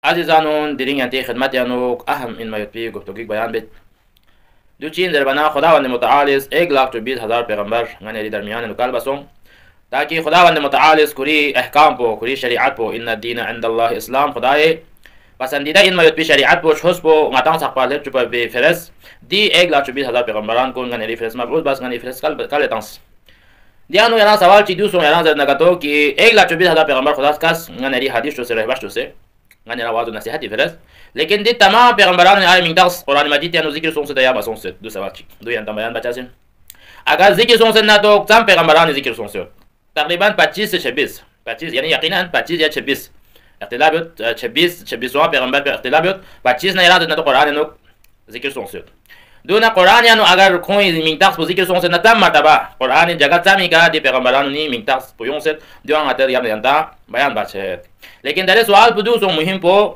عزیزانون دیرین انتی خدمت یانو اهم این میوتی گفتگوی بیان بید دو چین در بنا خداوند متعال 1,20,000 پیغمبر یعنی در میان نکال بسون تاکہ خداوند متعال کری احکام پو کری شریعت پو ان الدین عند الله اسلام خدای پسندیده این میوت شریعت پو شخص پو ماتان سقپال چوب به فرس دی 1,20,000 پیغمبران کون یعنی فرس مبعوث بس یعنی فرس کل تانس دیانو یعنی سوال چی دوسو یعنی زد نگاتو که 1,20,000 پیغمبر خداست کس یعنی حدیث تو سره باش تو سه یعنی نواز و نصیحتی فرست لیکن دی تمام پیغمبران آیه مینداس قرآن مجید یعنی ذکر سون سه یا بسون سه دو سوال چی دو یعنی بیان بچاسین اگر ذکر سون سه نه تو تمام پیغمبران ذکر سون سه تقریبا 25 سے 26 25 یعنی یقینا 25 یا 26 اختلاف 26 وا پیغمبر اختلاف 25 نه یاد نه تو قرآن نو ذکر سون سه دون قرآن یعنی اگر کوئی مینداس ذکر سون سه نه تمام مرتبه قرآن جگت تامی کا دی پیغمبران نی مینداس پویون سه دیوان اتر یعنی بیان بچه لیکن در سوال بدو سو مهم پو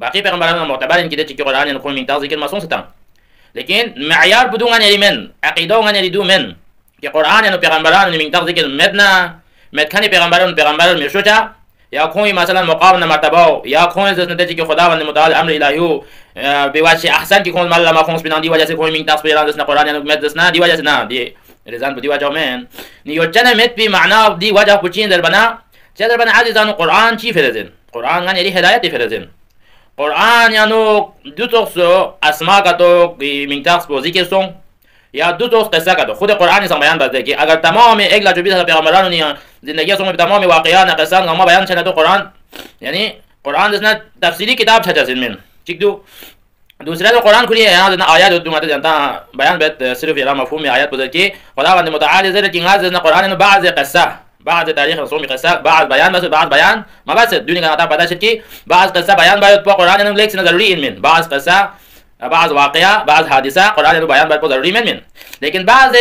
باقی پیغمبران معتبرین که دیگه قرآن یعنی خون میتاز ذکر مسون ستان لیکن معیار بدون یعنی من عقیده و یعنی دو من که قرآن یعنی پیغمبران یعنی میتاز ذکر مدنا مدکنی پیغمبران میشوچا یا کوئی مثلا مقام مرتبه یا کوئی زن دیگه که خداوند متعال امر الهی به وجه احسن که کون مال ما خونس بنان دی وجه سے کوئی میتاز پیران دسنا قرآن یعنی مدسنا دی وجه سے نه دی رضان بدی وجه من نیو جن مت بی معنا دی وجه پوچین در بنا چه در بنا عزیزان قرآن چی فرزن قرآن یعنی هدایت فرزن قرآن یانو دو توسو اسما کا تو مینداس پو ذکر سون یا دو توس قصه کا تو خود قرآن سے بیان بده کہ اگر تمام 1,20,000 پیغمبران نے زندگی سون تمام واقعات قصان ما بیان چنه تو قرآن یعنی قرآن جسنا تفصیلی کتاب چھا جسن من ٹھیک دو دوسرا تو قرآن کھلی ہے یہاں جنا آیات تو مت جانتا بیان بیت صرف یہ مفہوم آیات بدل کہ خداوند متعال ذرا کہ غاز قرآن بعض قصه بعض تاریخ رسومی قصه بعض بیان بس بعض بیان ما بس دنیا کا پتہ شد کہ بعض قصه بیان باید تو قرآن نے لیکن ضروری ان من بعض قصه بعض واقعہ بعض حادثہ قرآن نے بیان باید ضروری من لیکن بعض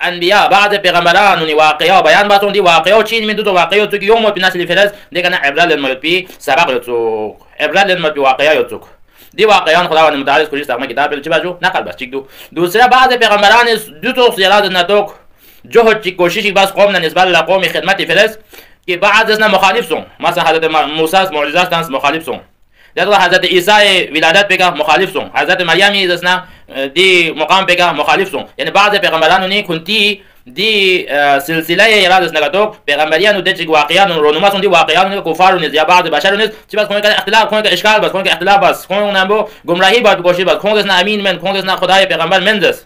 انبیاء بعض پیغمبران نے واقعہ بیان باتوں دی واقعہ چین من تو واقعہ تو یوم و بناس الفرز لیکن عبرال الملبی سبق تو عبرال الملبی واقعہ تو دی واقعان خداوند متعال کلی استعمال کتاب پر چباجو نقل بس ٹھیک دو دوسرا بعض پیغمبران دو تو زیاد نہ تو جهد چی کوششی باز قوم نسبت لقوم خدمت فرست که بعض از مخالف سون مثلا حضرت موسی معجزات دانس مخالف سون در حضرت عیسی ولادت بگه مخالف سون حضرت مریم از دی مقام بگه مخالف سون یعنی بعض پیغمبران نه کنتی دی سلسله یرادس نگاتو پیغمبریان و دیگه واقعیان رونما سون دی واقعیان کفار و یا بعض بشر نیست چی بس کنه که اختلاف کنه که اشکال بس کنه که اختلاف بس کنه نبو گمراهی باید کوشش بس کنه از امین من کنه از خدای پیغمبر منزس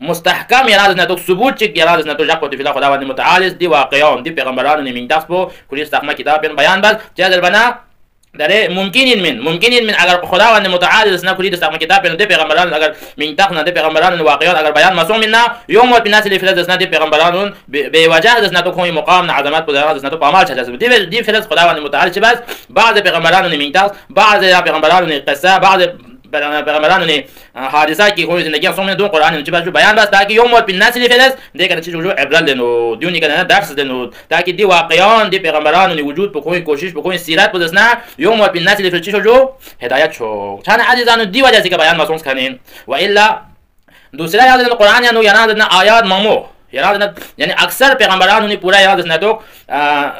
مستحکم یاد نه تو ثبوت چک یاد نه تو جاکو تی فلا خداوند متعال دی واقعون دی پیغمبران نه من داسبو کلی استخما کتاب بیان باز جادر بنا داره ممکن من اگر خداوند متعال نه کلی استخما کتاب دی پیغمبران اگر من داخل دی پیغمبران واقعون اگر بیان مسوم منا یوم بن نسل فلس نه دی پیغمبران به وجه نه تو کوئی مقام عظمت بود نه تو پامال چه دی فلس خداوند متعال چه باز بعض پیغمبران نه من داس بعض پیغمبران نه قصه بعض پیغمبران نے حادثہ کی کوئی زندگی سومن دو قرآن نے چبا جو بیان بس تاکہ یوم بن نسل فلس دیکھنا چیز جو عبرت لنو دیونی کا درس دنو تاکہ دی واقعان دی پیغمبران نے وجود پر کوئی کوشش پر کوئی سیرت پر دسنا یوم بن نسل فلس جو ہدایت چھو چانا عزیزان دی وجہ سے کا بیان مسونس کھنین و الا دوسرا یاد قرآن یا نو یاد آیات مامو یعنی اکثر پیغمبران نے پورا یاد نہ تو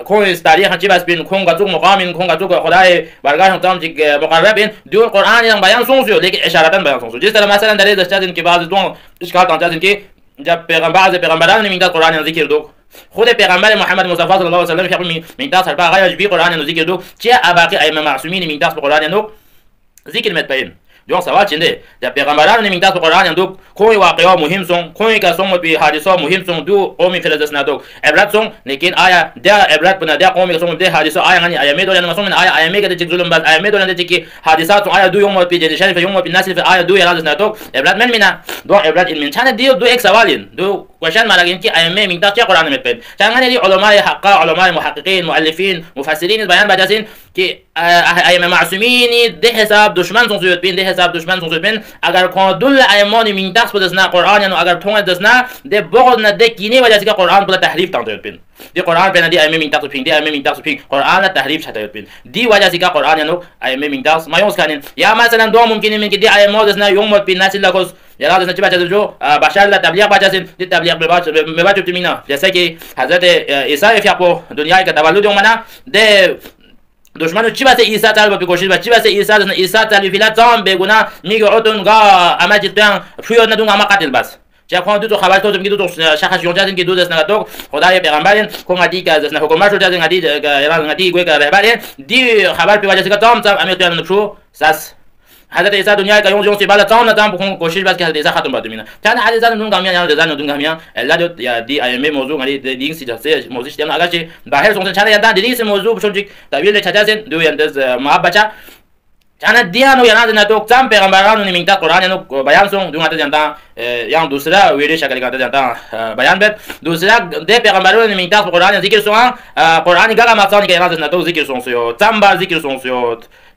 کوئی تاریخ چی بس بین کون گزو مقام کون گزو خدای برگاہ تام چی مقرب دو قرآن یا بیان سونسو لیکن اشارتاً بیان سونسو جس طرح مثلا در دستا دن کے بعض تو اشکال تان جن کے جب پیغمبران نے مینداز قرآن ذکر دو خود پیغمبر محمد مصطفی صلی اللہ علیہ وسلم کہ مینداز ہر غیر بھی قرآن ذکر دو چه باقی ائمه معصومین مینداز قرآن نو ذکر مت بین Jong sawal chinde da pegambaran ni minta Qur'an yandu koi waqi'a muhim song koi ka song bi hadisa muhim song du qomi filadas na do ibrat song lekin aya da ibrat buna da qomi song de hadisa aya ngani aya medo yana song aya me ga de zulum bal aya medo de ki hadisa song aya du yom bi de sharif yom bi nasif aya du yana na do ibrat men mina do ibrat in min chana dio du ek sawalin du question malagin ki aya me minta Qur'an met pen changani di ulama haqqa ulama muhaqqiqin muallifin mufassirin bayan bajasin ki ائمه معصومین ده حساب دشمن سون Soviet بین ده حساب دشمن سون Soviet بین اگر کادل ایمان من دست بدس نه قرآن یعنی اگر تون دست نه ده بغض نه ده کینه وجه که قرآن بوده تحریف تان سویت بین دی قرآن بین دی ائمه من دست بین دی ائمه من دست بین قرآن تحریف شده سویت بین دی وجه که قرآن یعنی ائمه من دست مایوس کنین یا مثلا دو ممکنه من که دی ائمه دست نه یوم بین نسل لگوز یا دست نه چه جو بشر لا تبلیغ بچسین دی تبلیغ به بچه تمینا جیسے که حضرت عیسی افیاقو دنیای که تولد اومد ده دشمنو چی واسه عیسی طلب بکشید و چی واسه عیسی دادن عیسی طلب فیلت زام بگونا میگه اتون گا اما جتن شوی ندون اما قتل بس چه خون دو خبر تو میگه دو شخص یونجادن که دو دست نگاتو خدای پیغمبرین کومدی که از نه حکومت شو جادن ادی ایران ندی گوی که رهبرین دی خبر پیوجه که تام تام امیت بیان نشو ساس حضرت عیسی دنیا کا یون سی بالا تام نتام بکن کوشش بس که حضرت عیسی ختم باد مینا چند حدیث دون گامیان یا دزان دون گامیان الا یا دی ائمه موضوع علی دین سی جسه موضوع شدن اگر چه باهر سون چند یا دین سی موضوع بشون چیک تابیل چجازن دو یندز محبت چند دیانو یا نه تو تام پیغمبرانو نمیتا قرآن نو بیان سون دون حتی جنتا یا دوسرا ویری شکلی کرده جنتا بیان بد دوسرا ده پیغمبرانو نمیتا قرآن ذکر سون قرآن گلا مثلا که نه تو ذکر سون سیو تام بار ذکر سون سیو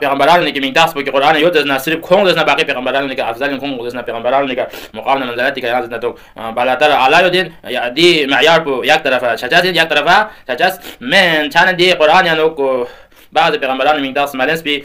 پیغمبران که من دست به قرآن یاد از نصیب کن از نباقی پیغمبران که افضل کن از پیغمبران که مقام منزلتی که از نتو بالاتر اعلی دین یا دی معیار په یک طرفه شجاعت یک طرفه شجاعت من چند دی قرآن یعنی کو بعض پیغمبران من دست مالنس بی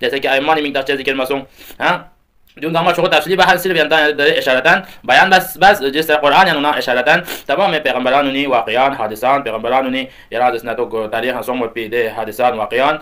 جیسے کہ ایمان من دست ذکر مسون ها دون گاما شو تفصیلی بحث صرف یعنی اشارتان بیان بس جس طرح قرآن یعنی اشارتان تمام پیغمبرانونی واقعان حادثان پیغمبرانونی یاد نه تو تاریخ هستم پیده حادثان واقعان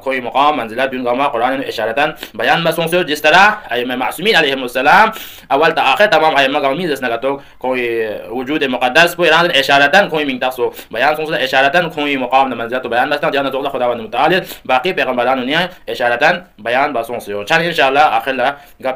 کوئی مقام منزلت دون گاما قرآن اشارتان بیان بس اون جس طرح ائمه معصومین علیهم السلام اول تا آخر تمام ائمه گامی جس نه تو کوئی وجود مقدس کو ایران اشارتان کوئی من تاسو بیان اون اشارتان کوئی مقام منزلت بیان بس جان تو خداوند متعال باقی پیغمبرانونی اشارتان بیان بس اون چون ان شاء الله آخر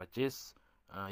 25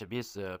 26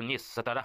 19 17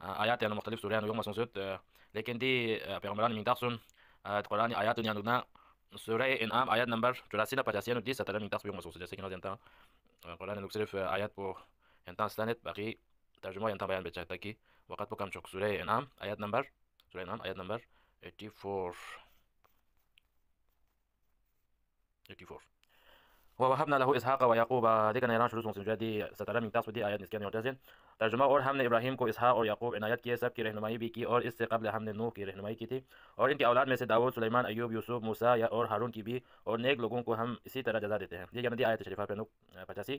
آیات یعنی مختلف سوره یوم مسون شد لیکن دی پیغمبران من تقسون قرآن آیات یعنی دونا سوره انعام آیات نمبر 84 تا 85 و 10 17 من تقسون یوم مسون جیسے کہ نازنتا قرآن لوگ صرف آیات کو انتا استانت باقی ترجمه انتا بیان بچا تاکي وقت کو کم چوک سوره انعام آیات نمبر 84 ووهبنا له اسحاق ويعقوب دیگر ایران شروع سے جدی 17 من تقسون دی آیات نسکن اور ترجمہ اور ہم نے ابراہیم کو اسحاق اور یعقوب عنایت کیے سب کی رہنمائی بھی کی اور اس سے قبل ہم نے نوح کی رہنمائی کی تھی اور ان کی اولاد میں سے داؤد سلیمان ایوب یوسف موسیٰ اور ہارون کی بھی اور نیک لوگوں کو ہم اسی طرح جزا دیتے ہیں یہ یعنی آیت شریفہ پہ 85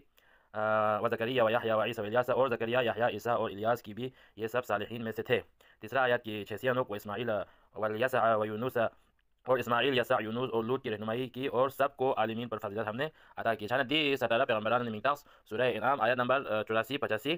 و زکریا و یحییٰ و عیسیٰ و الیاس اور زکریا یحییٰ عیسیٰ اور الیاس کی بھی یہ سب صالحین میں سے تھے تیسرا آیت کی 86 و اسماعیل و الیسع و یونس اور اسماعیل یسع یونس اور لوط کی رہنمائی کی اور سب کو عالمین پر فضیلت ہم نے عطا کی چانہ دی 17 پیغمبران نے مینتاس سورہ انعام آیت number 84 85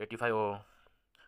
85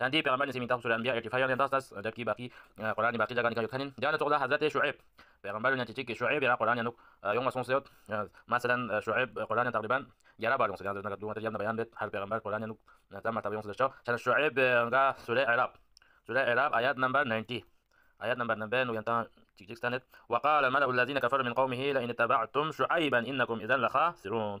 Nanti Peygamber nisi minta surah Anbiya 85 yang atas jabki baki Quran ni baki jaga ni kayukanin jana tola Hazrat Shu'aib Peygamber yang cici Shu'aib ya Quran yang يوم ما سيوت مثلا شعيب قرآن تقريبا جرب على مسلم هذا نقدو تجمع بيان بيت هل بيغمبر قرآن تم تبين سلشوا عشان شعيب غا سورة عرب سورة عرب آيات نمبر 90 آيات نمبر 90 وينتا تيك ستاند. وقال الملأ الذين كفروا من قومه لئن اتبعتم شعيبا إنكم إذا لخاسرون,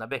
90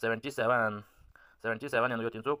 77 yang yotin suk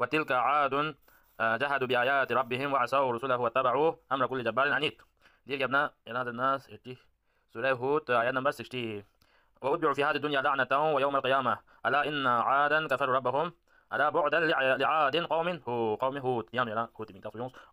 وتلك عاد جحدوا بآيات ربهم وعصوا رسله واتبعوا أمر كل جبار عنيد. دي جبنا ينادى الناس سورة هود آية نمبر 60. وأتبعوا في هذه الدنيا لعنة ويوم القيامة ألا إن عادا كفروا ربهم ألا بعدا لعاد قوم هود يعني هود من تصوير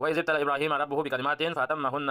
وإذ ابتلى إبراهيم ربه بكلمات فأتمهن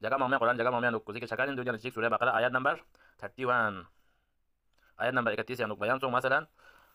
jaga mamnya Quran jaga mamnya nuk zikir shakarin dunia cik surah Baqarah ayat number 31 ayat number 31 yang nuk bayan sung masalan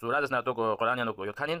surah snatok Quran yanuk yotkanin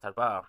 sarpa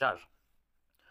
4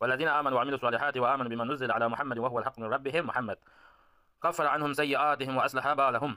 والذين آمنوا وعملوا الصالحات وآمنوا بما نزل على محمد وهو الحق من ربهم محمد كفر عنهم سيئاتهم وأصلح بالهم.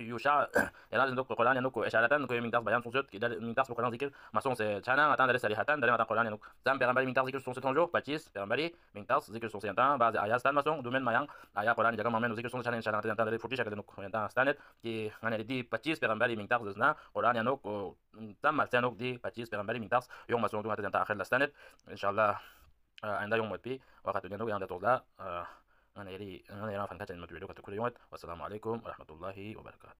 يوشع لازم دوك القرآن ينوك إشارة كوي من تاس بيان سوسيت كده من تاس القرآن ذكر ما سونس شانا أتان درس صريحة دري ما تان القرآن ينوك زم بيغمبري من تاس ذكر سونس تونجو باتشيس بيغمبري من تاس ذكر سونس ينتان بعض آيات تان ما سون دومين ما ين آيات القرآن جاكم مامن ذكر سونس شانا إن شاء الله تان دري فرتي شكل ينوك ينتان ستاند كي أنا دي باتشيس بيغمبري من تاس زنا القرآن ينوك تم مالتانوك دي باتشيس بيغمبري من تاس يوم ما سون دوما تان آخر لاستاند إن شاء الله عند يوم متبي وقت ينوك عند تولا أنا يري فنكتن مدري لوكت كل يوم والسلام عليكم ورحمة الله وبركاته.